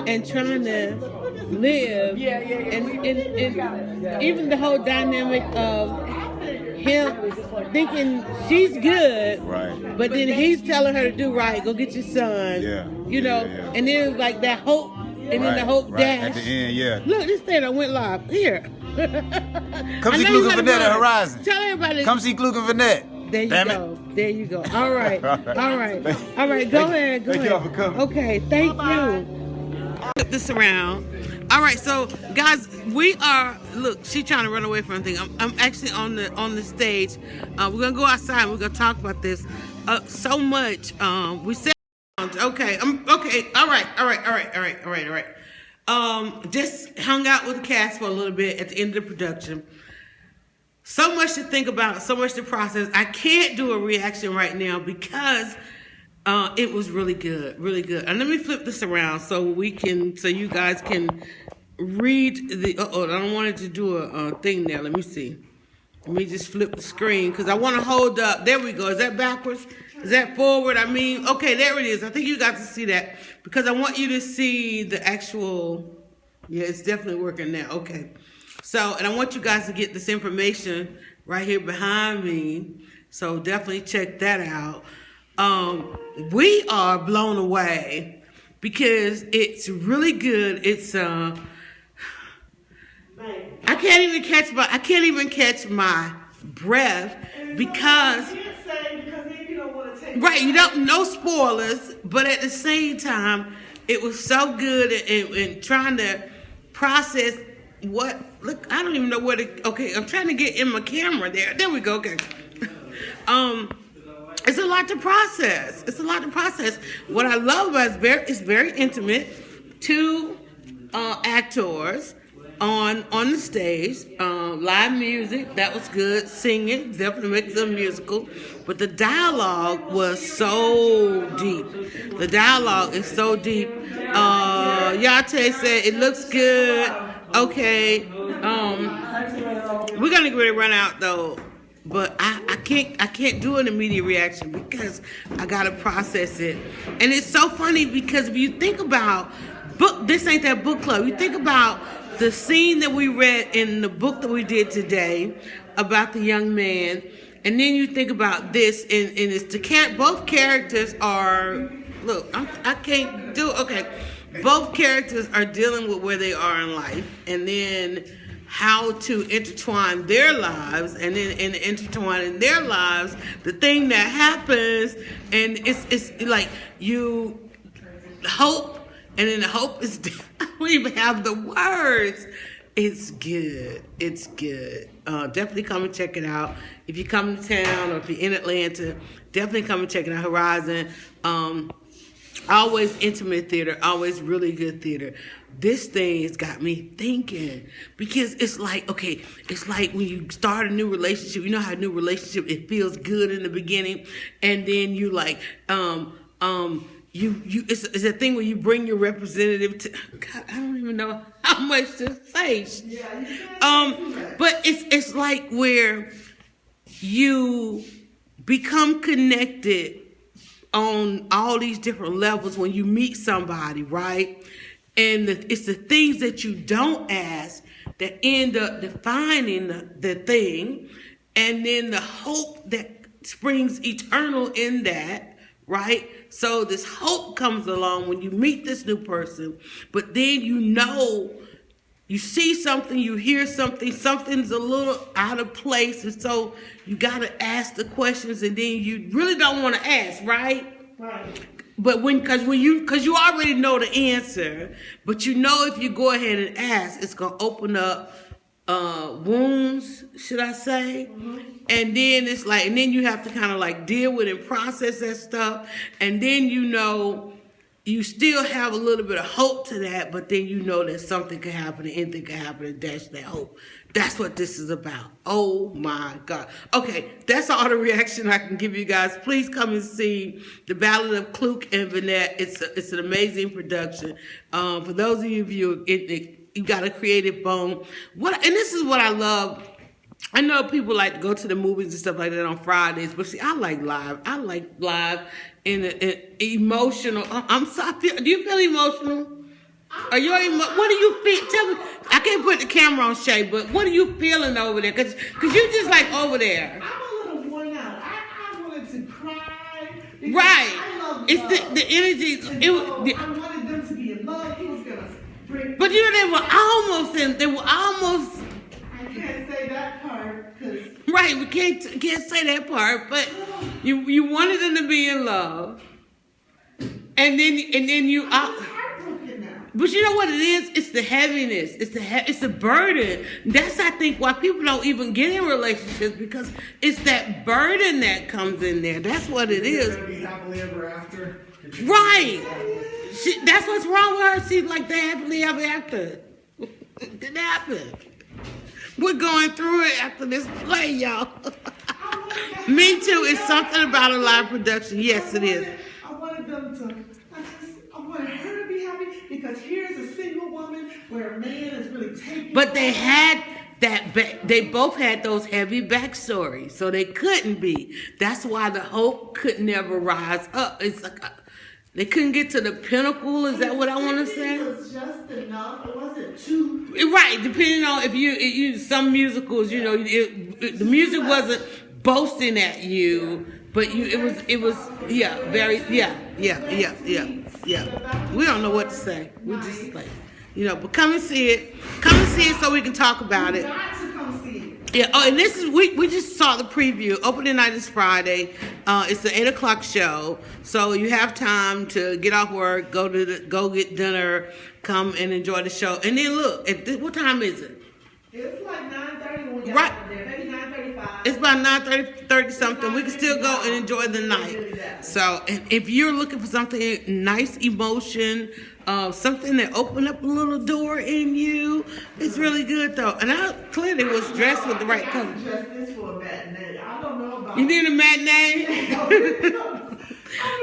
and trying to live. And even the whole dynamic of him thinking she's good, right? But then he's telling her to do right. Go get your son. You know, and then it was like that hope, and then the hope dash. At the end, Look, this thing I went live here. Come see Klook and Vinette at Horizon. Tell everybody. Come see Klook and Vinette. There you go. There you go. All right. All right. All right. Go ahead. Go ahead. Thank y'all for coming. Okay. Thank you. Flip this around. All right. So, guys, we are. Look, she's trying to run away from anything. I'm actually on the stage. We're gonna go outside. We're gonna talk about this. So much. We said. Okay. Okay. All right. Just hung out with the cast for a little bit at the end of the production. So much to think about, so much to process. I can't do a reaction right now because it was really good, really good. And let me flip this around so you guys can read the. I don't want it to do a thing there. Let me see. Let me just flip the screen because I want to hold up. There we go. Is that backwards? Is that forward? Okay, there it is. I think you got to see that because I want you to see the actual. Yeah, it's definitely working now. Okay. So, and I want you guys to get this information right here behind me. So definitely check that out. We are blown away because it's really good. It's I can't even catch my breath because right, you don't no spoilers, but at the same time, it was so good and trying to process what. Look, I don't even know where to. Okay, I'm trying to get in my camera there. There we go. Okay. It's a lot to process. What I love about it's very intimate. Two actors on the stage. Live music, that was good. Singing, definitely makes it a musical. But the dialogue was so deep. The dialogue is so deep. Yate said it looks good. Okay, we're gonna get ready to run out though, but I can't do an immediate reaction because I gotta process it. And it's so funny because if you think about this ain't that book club. You think about the scene that we read in the book that we did today about the young man, and then you think about this, and it's both characters are. Look, I can't do okay. Both characters are dealing with where they are in life, and then how to intertwine their lives, and then in intertwining their lives, the thing that happens, and it's like you hope, and then the hope is I don't even have the words. It's good. It's good. Definitely come and check it out. If you come to town or if you're in Atlanta, definitely come and check it out. Horizon. Always intimate theater, always really good theater. This thing has got me thinking because it's like, okay, it's like when you start a new relationship, you know how a new relationship, it feels good in the beginning, and then you like, it's a thing where you bring your representative to, God, I don't even know how much to say. But it's like where you become connected on all these different levels when you meet somebody, right? And it's the things that you don't ask that end up defining the thing, and then the hope that springs eternal in that, right? So this hope comes along when you meet this new person, but then you see something, you hear something, something's a little out of place, and so you got to ask the questions, and then you really don't want to ask, right? Right. But because you already know the answer, but you know if you go ahead and ask, it's gonna open up wounds, should I say? Mm-hmm. And then it's like, and then you have to kind of like deal with and process that stuff, and then you still have a little bit of hope to that, but then you know that something could happen and anything could happen and dash that hope. That's what this is about. Oh my God. Okay, that's all the reaction I can give you guys. Please come and see The Ballad of Klook and Vinette. It's an amazing production. For those of you you got a creative bone. And this is what I love. I know people like to go to the movies and stuff like that on Fridays, but see, I like live. I like live and emotional. I'm sorry. Do you feel emotional? I'm Are you even? What do you feel? Tell me. I can't put the camera on Shay, but what are you feeling over there? Cause you just like over there. I'm a little worn out. I wanted to cry. Right. I love it's love. the energy. I wanted them to be in love. He was gonna bring. But you know they were almost in. They were almost. I can't say that part because. Right. We can't say that part. But you wanted them to be in love, and then you. But you know what it is? It's the heaviness. It's the burden. That's, I think, why people don't even get in relationships, because it's that burden that comes in there. That's what it is. Be happily ever after. Right. That's what's wrong with her. She's like the happily ever after. It didn't happen. We're going through it after this play, y'all. Me too. It's something about a live production. Yes, it is. I wanted them to. I wanted her to be happy, because here's a single woman where a man is really taking. But they had that. They both had those heavy backstories, so they couldn't be. That's why the hope could never rise up. It's like they couldn't get to the pinnacle. Is that what I want to say? It was just enough. It wasn't too. Right, depending on if you some musicals, you know, the music wasn't boasting at you, but it was very. We don't know what to say. We just like, but come and see it. Come and see it so we can talk about it. Got to come see it. Yeah. Oh, and this is we just saw the preview. Opening night is Friday. It's the 8:00 show, so you have time to get off work, go get dinner, come and enjoy the show, and then look. What time is it? It's like 9:30 when we got Right. there. Maybe 9:35. It's about 9:30 something. We can still go and enjoy the night. So, and if you're looking for something nice, emotion, something that opened up a little door in you, it's really good though. And I clearly was dressed with the right color. Just this for a matinee. I don't know about. You need a matinee?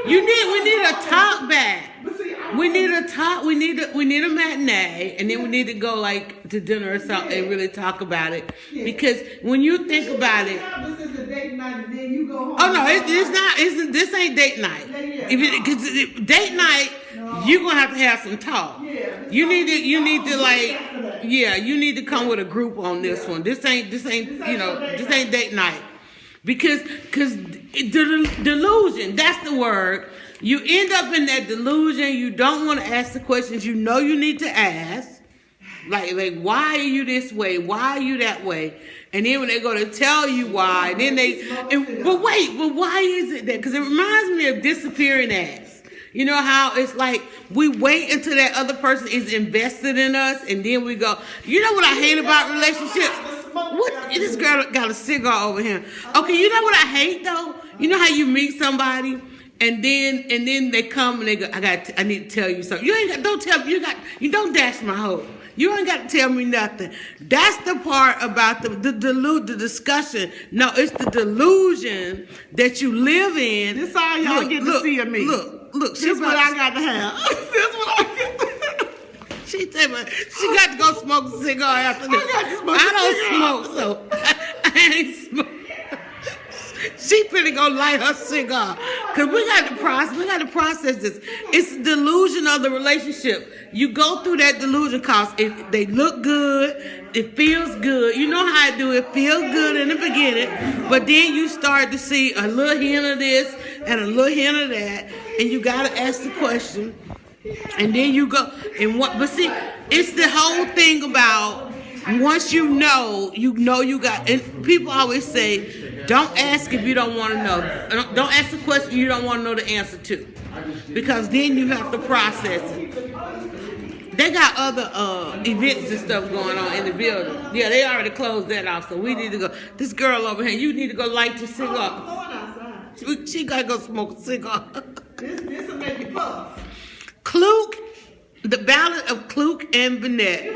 We need a talk back. We need a talk. We need a matinee, and then we need to go like to dinner or something and really talk about it. Because when you think about it, This is a date night, and then you go home. oh no, it's not. This ain't date night. Because date night, you're gonna have to have some talk. You need to come with a group on this one. This ain't date night. Because delusion, that's the word. You end up in that delusion. You don't want to ask the questions you know you need to ask. Like, why are you this way? Why are you that way? And then when they go to tell you why, then but why is it that? Because it reminds me of disappearing acts. You know how it's like we wait until that other person is invested in us, and then we go. You know what I hate about relationships? What? This girl got a cigar over here. Okay, you know what I hate though? You know how you meet somebody and then they come and they go, I need to tell you something. You don't dash my hoe. You ain't got to tell me nothing. That's the part about the discussion. No, it's the delusion that you live in. This all y'all get to see of me. Look. This is what I got to have. This is what I got to have. She got to go smoke a cigar after this. I don't smoke, so I ain't smoke. She finna go light her cigar. Cause we got to process this. It's the delusion of the relationship. You go through that delusion cause they look good, it feels good. You know how I do it feels good in the beginning, but then you start to see a little hint of this and a little hint of that, and you gotta ask the question. And then you go but see, it's the whole thing about once you know you got, and people always say, don't ask if you don't want to know. Don't ask a question you don't want to know the answer to. Because then you have to process it. They got other events and stuff going on in the building. Yeah, they already closed that off, so we need to go. This girl over here, you need to go light your cigar. She got to go smoke a cigar. This will make you puff. Klook, the Ballad of Klook and Vinette. It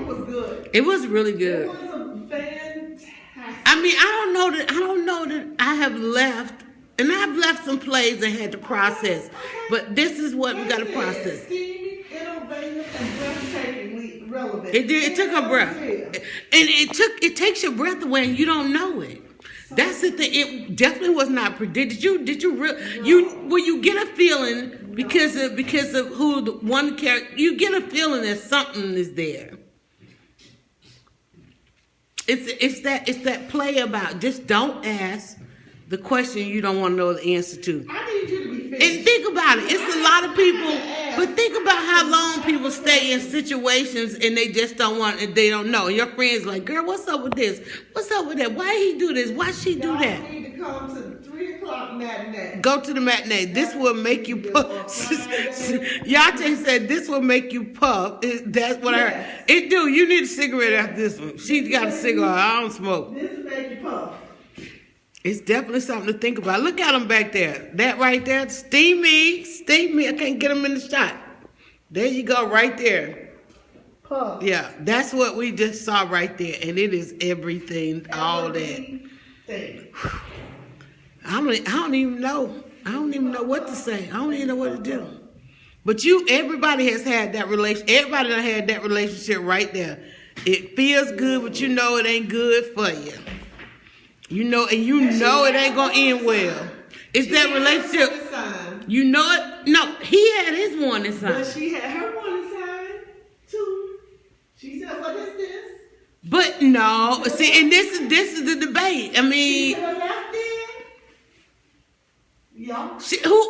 was good. It was really good. It was a fantastic. I mean, I don't know that I have left, and I've left some plays and had to process. But this is what we got to process. Steamy, innovative, and breathtakingly relevant. It did. It took her breath, and it takes your breath away, and you don't know it. That's the thing. It definitely was not predicted. Will you get a feeling because of who the one character, you get a feeling that something is there. It's that play about just don't ask the question you don't want to know the answer to. I need you to be finished. And think about it. It's a lot of people, but think about how long people stay in situations and they just don't want, and they don't know. And your friend's like, girl, what's up with this? What's up with that? Why he do this? Why she do that? Y'all need to come to the 3 o'clock matinee. Go to the matinee. This will make you puff. Yate said this will make you puff. That's what I heard. It do. You need a cigarette after this one. She got a cigarette. I don't smoke. This will make you puff. It's definitely something to think about. Look at them back there. That right there. Steamy. Steamy. I can't get them in the shot. There you go. Right there. Puff. Yeah. That's what we just saw right there. And it is everything. All that. Thing. I don't even know. I don't even know what to say. I don't even know what to do. But everybody has had that relation. Everybody done had that relationship right there. It feels good, but you know it ain't good for you. You know, and you know it ain't gonna end well. It's that relationship. You know it. No, he had his warning sign. But she had her warning sign too. She said, "What is this?" But no, see, and this is the debate. I She mean, could have left in. Yeah.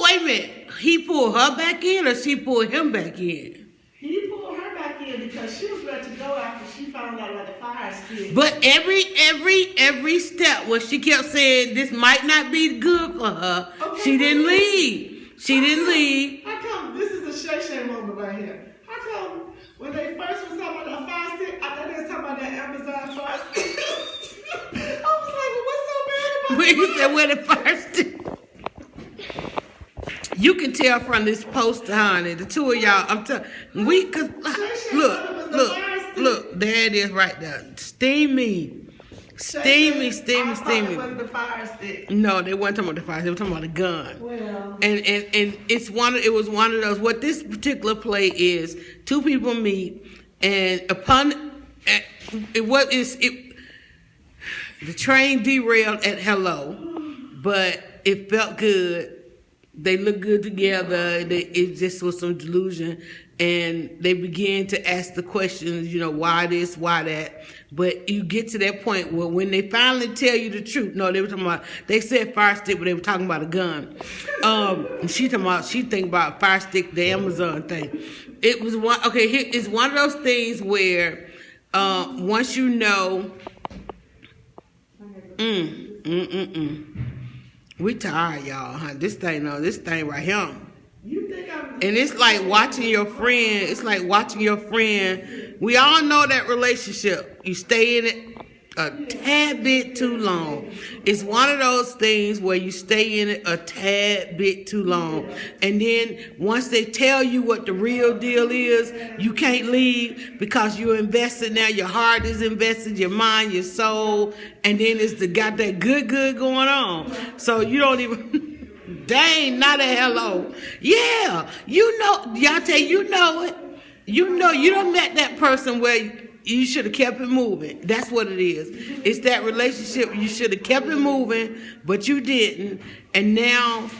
wait a minute. He pulled her back in, or she pulled him back in? He pulled her back in because she was ready to go after she found out about the fire stick. But every step where she kept saying this might not be good for her, Okay, she didn't leave. She didn't leave. How come this is a Shay moment right here? How come when they first was talking about the fire stick, I thought they was talking about that Amazon fire stick. I was like, well, what's so bad about When it? you said where the first, you can tell from this poster, honey. The two of y'all, I'm telling cause look, there it is right there. Steamy. I thought it was the fire stick. No, they weren't talking about the fire. They were talking about a gun. Well, And it was one of those. What this particular play is, two people meet, and the train derailed at hello, but it felt good. They looked good together. It just was some delusion, and they began to ask the questions. You know, why this, why that. But you get to that point where when they finally tell you the truth, no, they were talking about. They said fire stick, but they were talking about a gun. And she think about fire stick, the Amazon thing. It was one. Okay, it's one of those things where once you know. We tired, y'all, huh? This thing right here. you think I'm... And it's like watching your friend. It's like watching your friend. We all know that relationship. You stay in it a tad bit too long. It's one of those things where you stay in it a tad bit too long. And then once they tell you what the real deal is, you can't leave because you're invested now. Your heart is invested, your mind, your soul. And then it's got that good going on. So you don't even, dang, not a hello. Yeah, you know, Yate, you know it. You know, you done met that person where you should have kept it moving. That's what it is. It's that relationship. You should have kept it moving, but you didn't. And now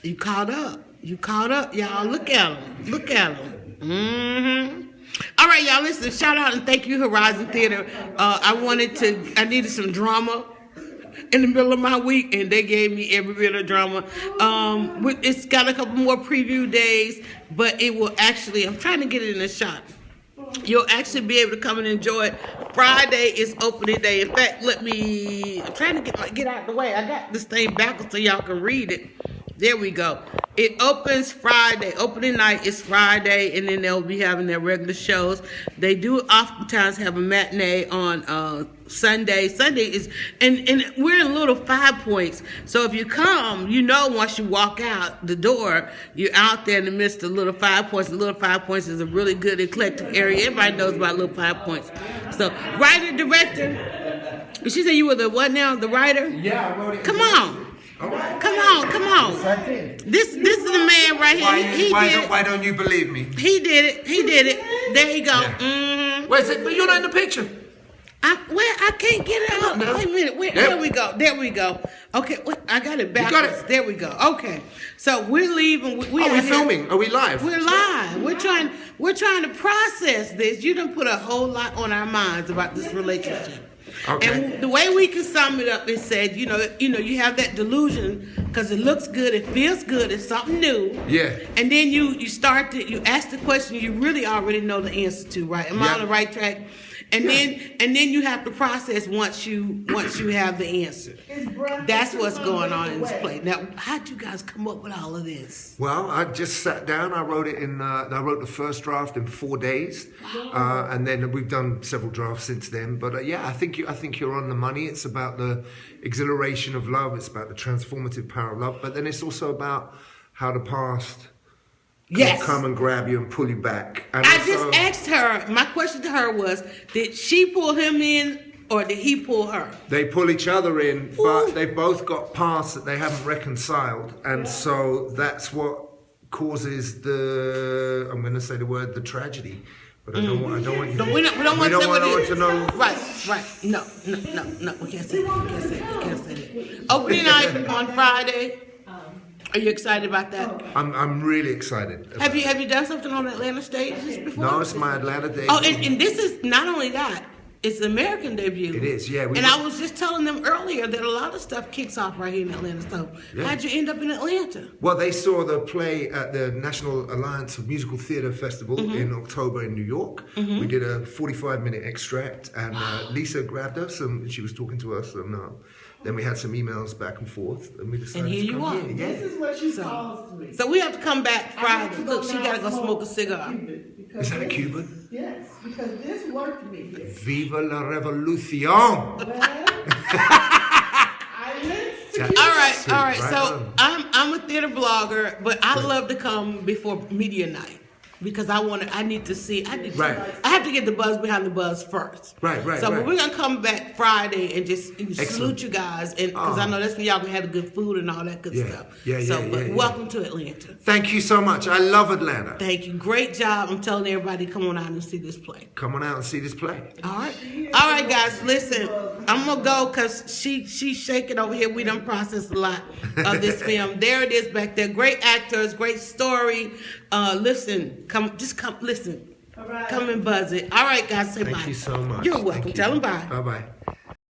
you caught up. You caught up, y'all. Look at them. Look at them. Mm-hmm. All right, y'all. Listen, shout out and thank you, Horizon Theater. I needed some drama in the middle of my week, and they gave me every bit of drama. It's got a couple more preview days, but it will actually, I'm trying to get it in a shot. You'll actually be able to come and enjoy it. Friday is opening day. In fact, I'm trying to get out of the way. I got this thing backwards so y'all can read it. There we go. It opens Friday. Opening night is Friday, and then they'll be having their regular shows. They do oftentimes have a matinee on Sunday. Sunday is, and we're in Little 5 Points. So if you come, you know once you walk out the door, you're out there in the midst of Little 5 Points. And Little 5 Points is a really good eclectic area. Everybody knows about Little 5 Points. So writer, director. She said you were the what now? The writer? Yeah, I wrote it. Come on. Come on. This is the man right here. Why don't you believe me? He did it. There you go. Yeah. Mm-hmm. Wait, but you're not in the picture. I can't get it out. No. Wait a minute. There we go. There we go. Okay, I got it backwards. got it. There we go. Okay, so we're leaving. Are we filming? Are we live? We're live. We're trying to process this. You done put a whole lot on our minds about this relationship. Okay. And the way we can sum it up is said, you you have that delusion because it looks good, it feels good, it's something new. Yeah. And then you ask the question you really already know the answer to, right? Am I on the right track? And then you have to process once you have the answer. That's what's going on in this play. Now, how'd you guys come up with all of this? Well, I just sat down. I wrote it I wrote the first draft in 4 days, and then we've done several drafts since then. But yeah, I think you're on the money. It's about the exhilaration of love. It's about the transformative power of love. But then it's also about how the past come and grab you and pull you back. And I just asked her. My question to her was: did she pull him in? Or did he pull her? They pull each other in, but they've both got pasts that they haven't reconciled, and so that's what causes I'm going to say the word, the tragedy. But I don't want you. We don't want to know. Right. No. We can't say that. Opening night on Friday. Are you excited about that? I'm really excited. Have you done something on Atlanta stage before? No, it's my Atlanta debut. Oh, and this is not only that. It's the American debut. It is, yeah. I was just telling them earlier that a lot of stuff kicks off right here in Atlanta. So how'd you end up in Atlanta? Well, they saw the play at the National Alliance of Musical Theatre Festival in October in New York. We did a 45-minute extract, and Lisa grabbed us, and she was talking to us, and then we had some emails back and forth, and we decided And here to you come are. here. Yeah. This is what you caused me. So we have to come back Friday. Look, she gotta go smoke a cigar. Is that a Cuban? Yes, because this worked me here. Viva la revolución! Well, I went to All right. Right So on. I'm a theater blogger, but I love to come before media night because I need to see. Right. I have to get the buzz behind the buzz first. Right. So we're gonna come back Friday and just salute you guys, and because I know that's when y'all gonna have the good food and all that good stuff. But welcome to Atlanta. Thank you so much. I love Atlanta. Thank you. Great job. I'm telling everybody, come on out and see this play. Come on out and see this play. All right, guys. Listen, I'm gonna go because she's shaking over here. We done processed a lot of this film. There it is back there. Great actors, great story. Listen, come listen. All right. Come and buzz it. All right, guys. Say bye. Thank you so much. You're welcome. Thank you. Tell them bye. Bye-bye.